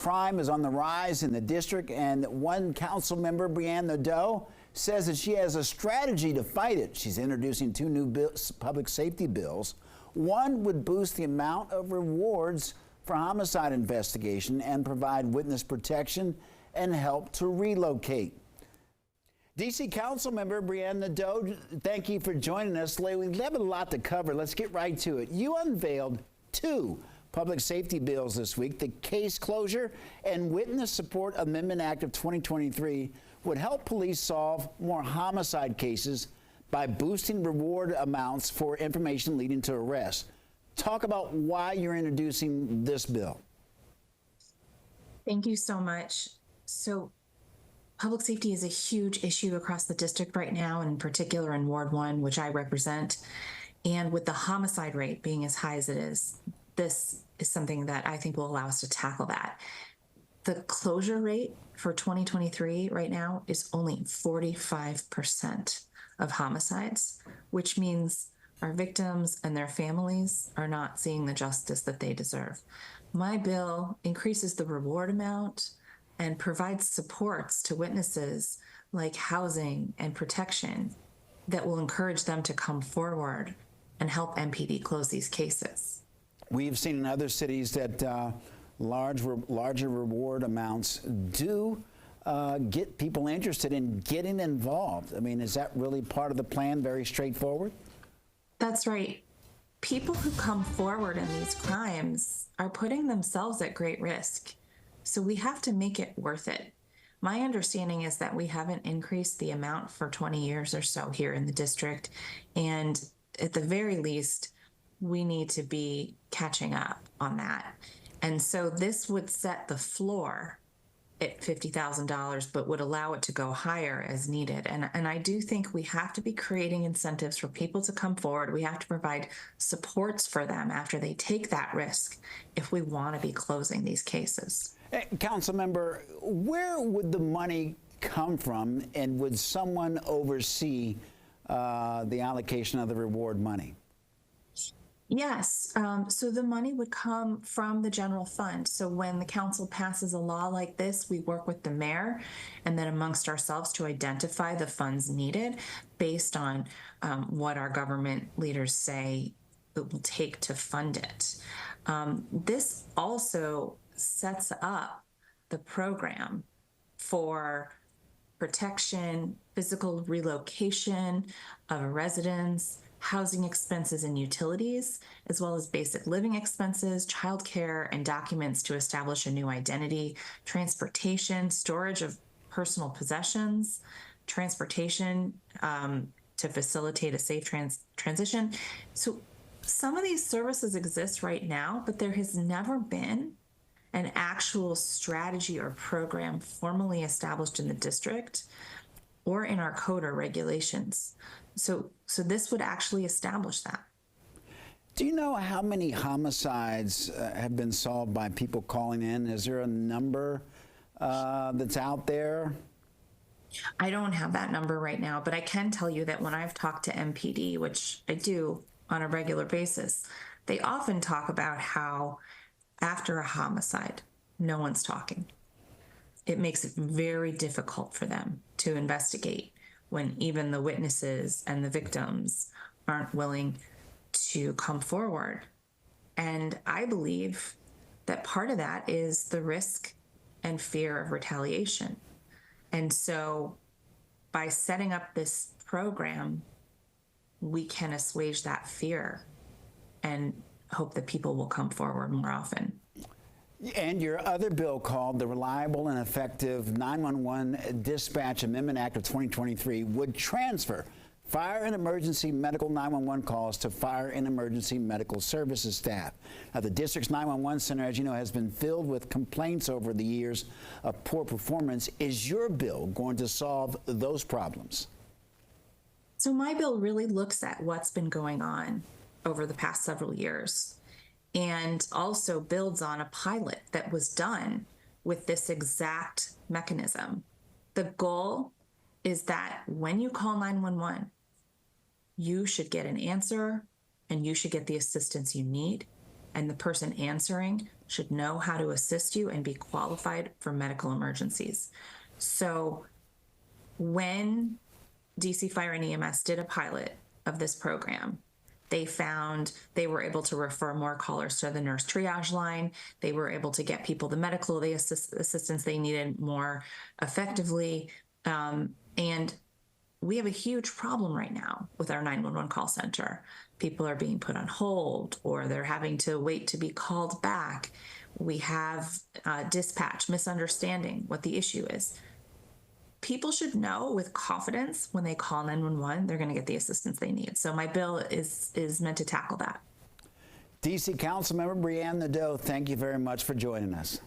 Crime is on the rise in the district, and one council member, Brianne Nadeau, says that she has a strategy to fight it. She's introducing two new public safety bills. One would boost the amount of rewards for homicide investigation and provide witness protection and help to relocate. D.C. Councilmember Brianne Nadeau, thank you for joining us. We have a lot to cover. Let's get right to it. You unveiled two public safety bills this week. The Case Closure and Witness Support Amendment Act of 2023 would help police solve more homicide cases by boosting reward amounts for information leading to arrest. Talk about why you're introducing this bill. Thank you so much. So public safety is a huge issue across the district right now, and in particular in Ward 1, which I represent. And with the homicide rate being as high as it is, this is something that I think will allow us to tackle that. The closure rate for 2023 right now is only 45% of homicides, which means our victims and their families are not seeing the justice that they deserve. My bill increases the reward amount and provides supports to witnesses like housing and protection that will encourage them to come forward and help MPD close these cases. We've seen in other cities that larger reward amounts do get people interested in getting involved. I mean, is that really part of the plan? Very straightforward? That's right. People who come forward in these crimes are putting themselves at great risk. So we have to make it worth it. My understanding is that we haven't increased the amount for 20 years or so here in the district. And at the very least, we need to be catching up on that. And so this would set the floor at $50,000, but would allow it to go higher as needed. And I do think we have to be creating incentives for people to come forward. We have to provide supports for them after they take that risk if we want to be closing these cases. Hey, Councilmember, where would the money come from, and would someone oversee the allocation of the reward money? Yes, so the money would come from the general fund. So when the council passes a law like this, we work with the mayor and then amongst ourselves to identify the funds needed based on what our government leaders say it will take to fund it. This also sets up the program for protection, physical relocation of residents, housing expenses and utilities, as well as basic living expenses, childcare, and documents to establish a new identity, transportation, storage of personal possessions, transportation to facilitate a safe transition. So some of these services exist right now, but there has never been an actual strategy or program formally established in the district or in our code or regulations. So this would actually establish that. Do you know how many homicides have been solved by people calling in? Is there a number that's out there? I don't have that number right now, but I can tell you that when I've talked to MPD, which I do on a regular basis, they often talk about how after a homicide, no one's talking. It makes it very difficult for them to investigate when even the witnesses and the victims aren't willing to come forward. And I believe that part of that is the risk and fear of retaliation. And so by setting up this program, we can assuage that fear and hope that people will come forward more often. And your other bill, called the Reliable and Effective 911 Dispatch Amendment Act of 2023, would transfer fire and emergency medical 911 calls to fire and emergency medical services staff. Now, the district's 911 center, as you know, has been filled with complaints over the years of poor performance. Is your bill going to solve those problems? So my bill really looks at what's been going on over the past several years, and also builds on a pilot that was done with this exact mechanism. The goal is that when you call 911, you should get an answer and you should get the assistance you need, and the person answering should know how to assist you and be qualified for medical emergencies. So when DC Fire and EMS did a pilot of this program, they found they were able to refer more callers to the nurse triage line. They were able to get people the medical assistance they needed more effectively. And we have a huge problem right now with our 911 call center. People are being put on hold, or they're having to wait to be called back. We have dispatch misunderstanding what the issue is. People should know with confidence when they call 911, they're going to get the assistance they need. So my bill is meant to tackle that. DC Councilmember Brianne Nadeau, thank you very much for joining us.